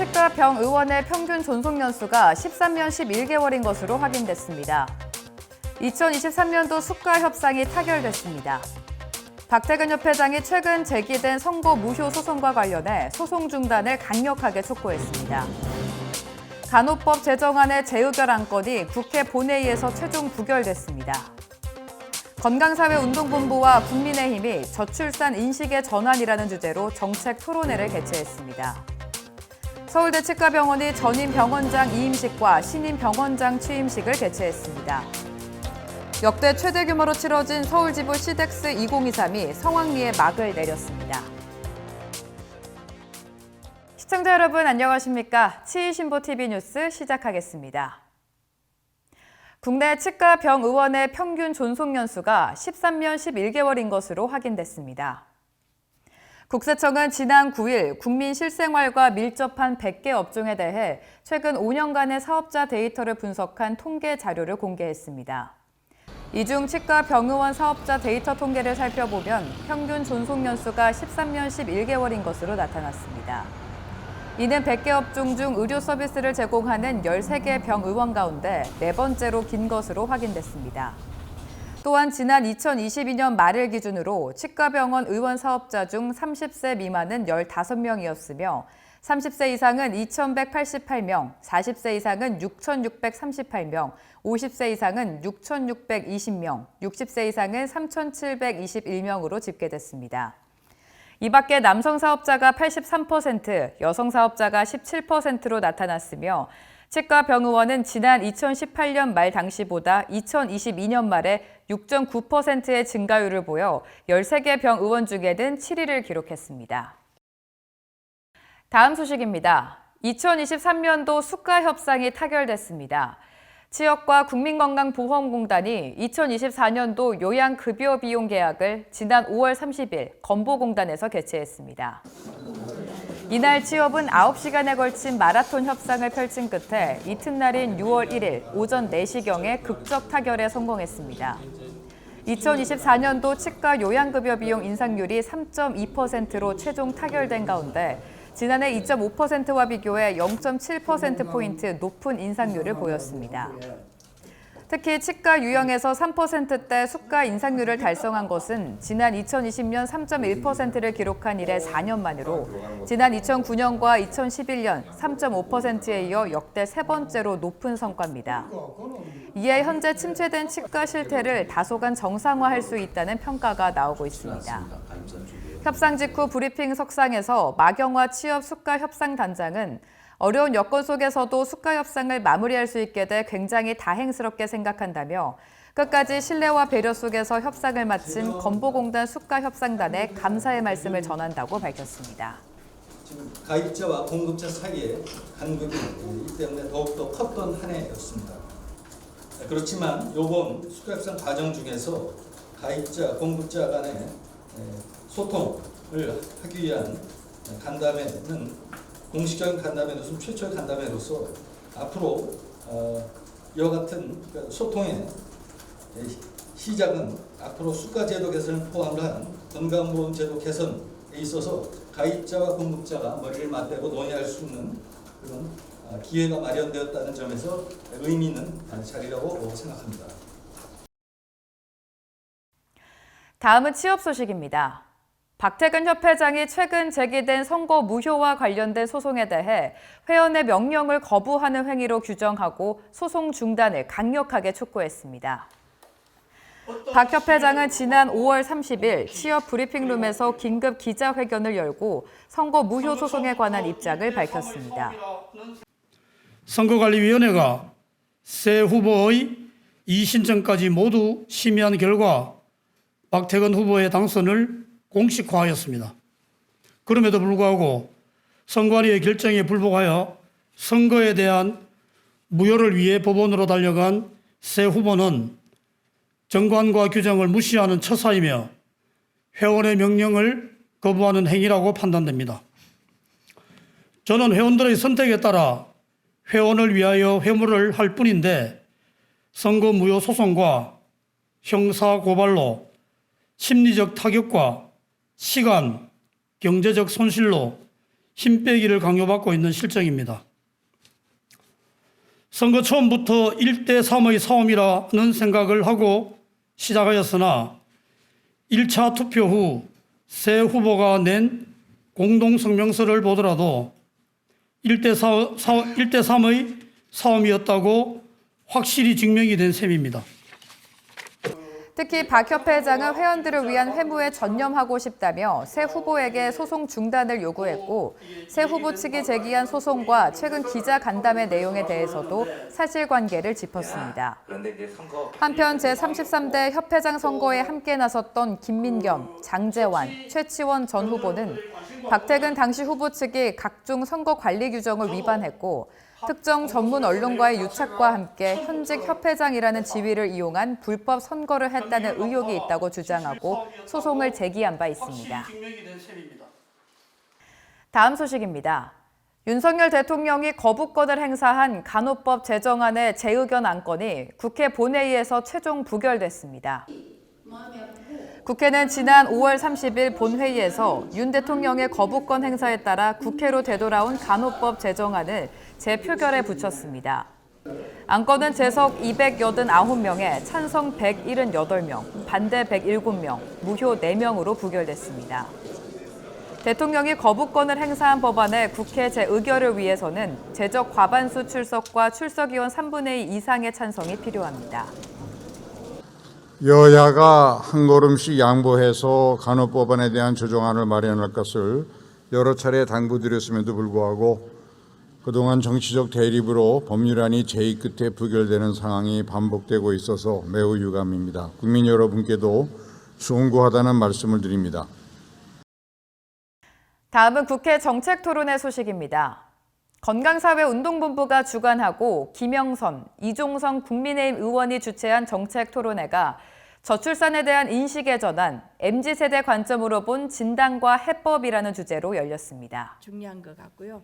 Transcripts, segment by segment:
치과 병 의원의 평균 존속 연수가 13년 11개월인 것으로 확인됐습니다. 2023년도 수가 협상이 타결됐습니다. 박태근 협회장이 최근 제기된 선거 무효 소송과 관련해 소송 중단을 강력하게 촉구했습니다. 간호법 제정안의 재의결 안건이 국회 본회의에서 최종 부결됐습니다. 건강사회운동본부와 국민의힘이 저출산 인식의 전환이라는 주제로 정책 토론회를 개최했습니다. 서울대 치과병원이 전임 병원장 이임식과 신임 병원장 취임식을 개최했습니다. 역대 최대 규모로 치러진 서울지부 시덱스 2023이 성황리에 막을 내렸습니다. 시청자 여러분 안녕하십니까? 치의신보TV 뉴스 시작하겠습니다. 국내 치과 병 의원의 평균 존속 연수가 13년 11개월인 것으로 확인됐습니다. 국세청은 지난 9일 국민 실생활과 밀접한 100개 업종에 대해 최근 5년간의 사업자 데이터를 분석한 통계 자료를 공개했습니다. 이 중 치과 병의원 사업자 데이터 통계를 살펴보면 평균 존속 연수가 13년 11개월인 것으로 나타났습니다. 이는 100개 업종 중 의료 서비스를 제공하는 13개 병의원 가운데 네 번째로 긴 것으로 확인됐습니다. 또한 지난 2022년 말을 기준으로 치과병원 의원 사업자 중 30세 미만은 15명이었으며 30세 이상은 2,188명, 40세 이상은 6,638명, 50세 이상은 6,620명, 60세 이상은 3,721명으로 집계됐습니다. 이 밖에 남성 사업자가 83%, 여성 사업자가 17%로 나타났으며 치과 병의원은 지난 2018년 말 당시보다 2022년 말에 6.9%의 증가율을 보여 13개 병의원 중에는 7위를 기록했습니다. 다음 소식입니다. 2023년도 수가 협상이 타결됐습니다. 치역과 국민건강보험공단이 2024년도 요양급여 비용 계약을 지난 5월 30일 건보공단에서 개최했습니다. 이날 치업은 9시간에 걸친 마라톤 협상을 펼친 끝에 이튿날인 6월 1일 오전 4시경에 극적 타결에 성공했습니다. 2024년도 치과 요양급여 비용 인상률이 3.2%로 최종 타결된 가운데 지난해 2.5%와 비교해 0.7%포인트 높은 인상률을 보였습니다. 특히 치과 유형에서 3%대 수가 인상률을 달성한 것은 지난 2020년 3.1%를 기록한 이래 4년 만으로 지난 2009년과 2011년 3.5%에 이어 역대 세 번째로 높은 성과입니다. 이에 현재 침체된 치과 실태를 다소간 정상화할 수 있다는 평가가 나오고 있습니다. 협상 직후 브리핑 석상에서 마경화 치업 수가 협상단장은 어려운 여건 속에서도 수가 협상을 마무리할 수 있게 돼 굉장히 다행스럽게 생각한다며 끝까지 신뢰와 배려 속에서 협상을 마친 건보공단 수가 협상단에 감사의 말씀을 전한다고 밝혔습니다. 지금 가입자와 공급자 사이의 간극이 있기 때문에 더욱더 컸던 한 해였습니다. 그렇지만 이번 수가 협상 과정 중에서 가입자, 공급자 간의 소통을 하기 위한 간담회는 공식적인 간담회로서 최초의 간담회로서 앞으로 이와 같은 소통의 시작은 앞으로 수가제도 개선을 포함한 건강보험제도 개선에 있어서 가입자와 공급자가 머리를 맞대고 논의할 수 있는 그런 기회가 마련되었다는 점에서 의미 있는 자리라고 생각합니다. 다음은 취업 소식입니다. 박태근 협회장이 최근 제기된 선거 무효와 관련된 소송에 대해 회원의 명령을 거부하는 행위로 규정하고 소송 중단을 강력하게 촉구했습니다. 박 협회장은 지난 5월 30일 취업 브리핑룸에서 긴급 기자회견을 열고 선거 무효 소송에 관한 입장을 밝혔습니다. 선거관리위원회가 새 후보의 이의신청까지 모두 심의한 결과 박태근 후보의 당선을 공식화하였습니다. 그럼에도 불구하고 선관위의 결정에 불복하여 선거에 대한 무효를 위해 법원으로 달려간 새 후보는 정관과 규정을 무시하는 처사이며 회원의 명령을 거부하는 행위라고 판단됩니다. 저는 회원들의 선택에 따라 회원을 위하여 회무를 할 뿐인데 선거 무효 소송과 형사 고발로 심리적 타격과 시간, 경제적 손실로 힘 빼기를 강요받고 있는 실정입니다. 선거 처음부터 1대 3의 싸움이라는 생각을 하고 시작하였으나 1차 투표 후 새 후보가 낸 공동성명서를 보더라도 1대 3의 싸움이었다고 확실히 증명이 된 셈입니다. 특히 박 협회장은 회원들을 위한 회무에 전념하고 싶다며 새 후보에게 소송 중단을 요구했고 새 후보 측이 제기한 소송과 최근 기자 간담회 내용에 대해서도 사실관계를 짚었습니다. 한편 제33대 협회장 선거에 함께 나섰던 김민겸, 장제환, 최치원 전 후보는 박태근 당시 후보 측이 각종 선거 관리 규정을 위반했고 특정 전문 언론과의 유착과 함께 현직 협회장이라는 지위를 이용한 불법 선거를 했다는 의혹이 있다고 주장하고 소송을 제기한 바 있습니다. 다음 소식입니다. 윤석열 대통령이 거부권을 행사한 간호법 제정안의 재의견 안건이 국회 본회의에서 최종 부결됐습니다. 국회는 지난 5월 30일 본회의에서 윤 대통령의 거부권 행사에 따라 국회로 되돌아온 간호법 제정안을 재표결에 붙였습니다. 안건은 재석 289명에 찬성 178명, 반대 107명, 무효 4명으로 부결됐습니다. 대통령이 거부권을 행사한 법안의 국회 재의결을 위해서는 재적 과반수 출석과 출석의원 3분의 2 이상의 찬성이 필요합니다. 여야가 한 걸음씩 양보해서 간호법안에 대한 조정안을 마련할 것을 여러 차례 당부드렸음에도 불구하고 그동안 정치적 대립으로 법률안이 제의 끝에 부결되는 상황이 반복되고 있어서 매우 유감입니다. 국민 여러분께도 송구하다는 말씀을 드립니다. 다음은 국회 정책토론회 소식입니다. 건강사회운동본부가 주관하고 김영선, 이종성 국민의힘 의원이 주최한 정책토론회가 저출산에 대한 인식의 전환, MZ세대 관점으로 본 진단과 해법이라는 주제로 열렸습니다. 중요한 것 같고요.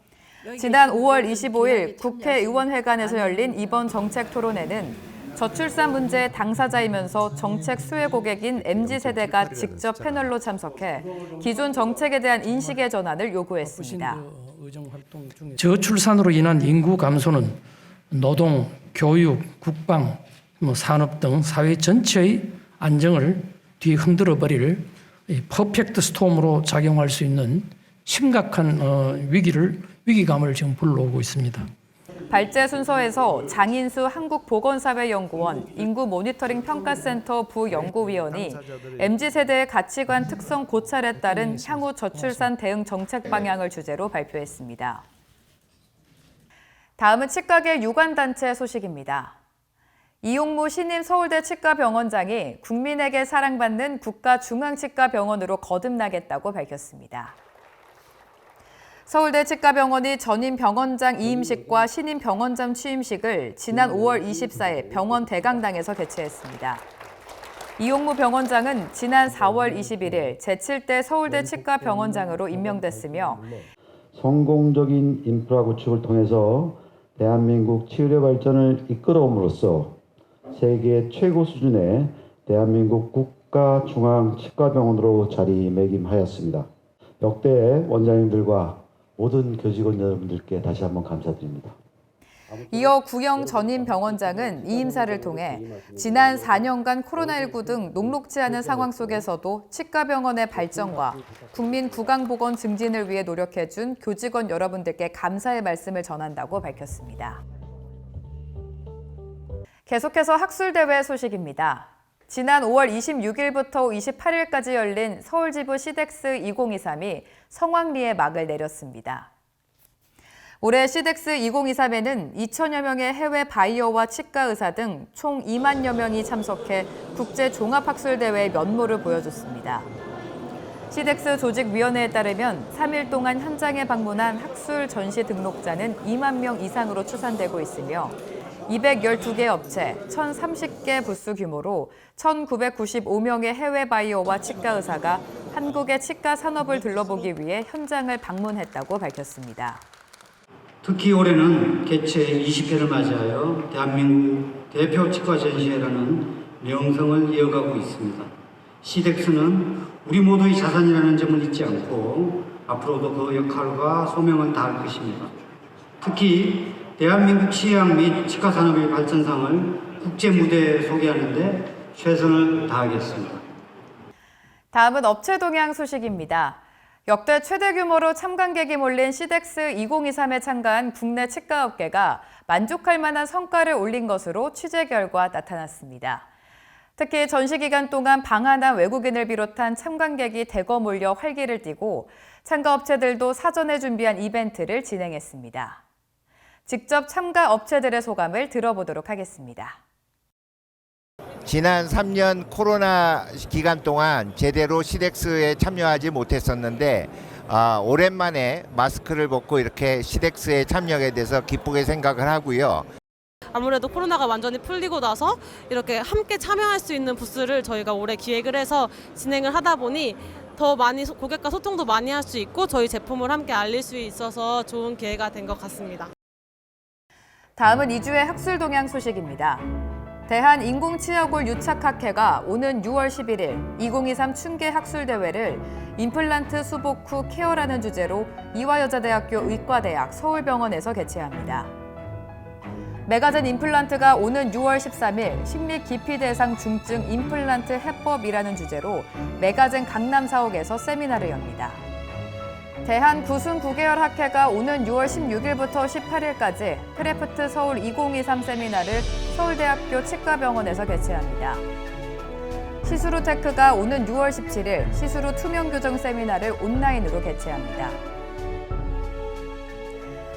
지난 5월 25일 국회의원회관에서 열린 이번 정책토론회는 저출산 문제의 당사자이면서 정책 수혜 고객인 MZ세대가 직접 패널로 참석해 기존 정책에 대한 인식의 전환을 요구했습니다. 저출산으로 인한 인구 감소는 노동, 교육, 국방, 산업 등 사회 전체의 안정을 뒤흔들어 버릴 퍼펙트 스톰으로 작용할 수 있는 심각한 위기감을 지금 불러오고 있습니다. 발제 순서에서 장인수 한국보건사회연구원 인구모니터링 평가센터 부연구위원이 MZ세대의 가치관 특성 고찰에 따른 향후 저출산 대응 정책 방향을 주제로 발표했습니다. 다음은 치과계 유관단체 소식입니다. 이용무 신임 서울대 치과병원장이 국민에게 사랑받는 국가중앙치과병원으로 거듭나겠다고 밝혔습니다. 서울대 치과병원이 전임 병원장 이임식과 신임 병원장 취임식을 지난 5월 24일 병원 대강당에서 개최했습니다. 이용무 병원장은 지난 4월 21일 제7대 서울대 치과병원장으로 임명됐으며 성공적인 인프라 구축을 통해서 대한민국 치의료 발전을 이끌어옴으로써 세계 최고 수준의 대한민국 국가중앙치과병원으로 자리매김하였습니다. 역대 원장님들과 모든 교직원 여러분들께 다시 한번 감사드립니다. 이어 구영 전임 병원장은 이 임사를 통해 지난 4년간 코로나19 등 녹록지 않은 상황 속에서도 치과병원의 발전과 국민 구강보건 증진을 위해 노력해준 교직원 여러분들께 감사의 말씀을 전한다고 밝혔습니다. 계속해서 학술대회 소식입니다. 지난 5월 26일부터 28일까지 열린 서울지부 시덱스 2023이 성황리에 막을 내렸습니다. 올해 시덱스 2023에는 2천여 명의 해외 바이오와 치과 의사 등 총 2만여 명이 참석해 국제 종합학술대회의 면모를 보여줬습니다. 시덱스 조직위원회에 따르면 3일 동안 현장에 방문한 학술 전시 등록자는 2만 명 이상으로 추산되고 있으며 212개 업체, 1,030개 부스 규모로 1,995명의 해외 바이오와 치과 의사가 한국의 치과 산업을 둘러보기 위해 현장을 방문했다고 밝혔습니다. 특히 올해는 개최 20회를 맞이하여 대한민국 대표 치과 전시회라는 명성을 이어가고 있습니다. 시덱스는 우리 모두의 자산이라는 점을 잊지 않고 앞으로도 그 역할과 소명을 다할 것입니다. 특히 대한민국 치약 및 치과 산업의 발전상을 국제 무대에 소개하는 데 최선을 다하겠습니다. 다음은 업체 동향 소식입니다. 역대 최대 규모로 참관객이 몰린 시덱스 2023에 참가한 국내 치과업계가 만족할 만한 성과를 올린 것으로 취재 결과 나타났습니다. 특히 전시 기간 동안 방한한 외국인을 비롯한 참관객이 대거 몰려 활기를 띠고 참가 업체들도 사전에 준비한 이벤트를 진행했습니다. 직접 참가 업체들의 소감을 들어보도록 하겠습니다. 지난 3년 코로나 기간 동안 제대로 시덱스에 참여하지 못했었는데 오랜만에 마스크를 벗고 이렇게 시덱스에 참여하게 돼서 기쁘게 생각을 하고요. 아무래도 코로나가 완전히 풀리고 나서 이렇게 함께 참여할 수 있는 부스를 저희가 올해 기획을 해서 진행을 하다 보니 더 많이 고객과 소통도 많이 할 수 있고 저희 제품을 함께 알릴 수 있어서 좋은 기회가 된 것 같습니다. 다음은 2주의 학술 동향 소식입니다. 대한인공치아골 유착학회가 오는 6월 11일 2023 춘계 학술대회를 임플란트 수복 후 케어라는 주제로 이화여자대학교 의과대학 서울병원에서 개최합니다. 메가젠 임플란트가 오는 6월 13일 식리 기피 대상 중증 임플란트 해법이라는 주제로 메가젠 강남 사옥에서 세미나를 엽니다. 대한구순 9개월 학회가 오는 6월 16일부터 18일까지 크래프트 서울 2023 세미나를 서울대학교 치과병원에서 개최합니다. 시스루테크가 오는 6월 17일 시스루 투명 교정 세미나를 온라인으로 개최합니다.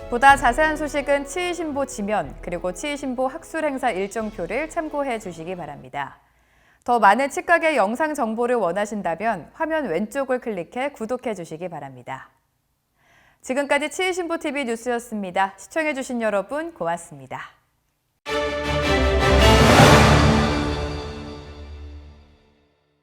보다 자세한 소식은 치의신보 지면 그리고 치의신보 학술 행사 일정표를 참고해 주시기 바랍니다. 더 많은 치과계 영상 정보를 원하신다면 화면 왼쪽을 클릭해 구독해 주시기 바랍니다. 지금까지 치의신보 TV 뉴스였습니다. 시청해 주신 여러분 고맙습니다.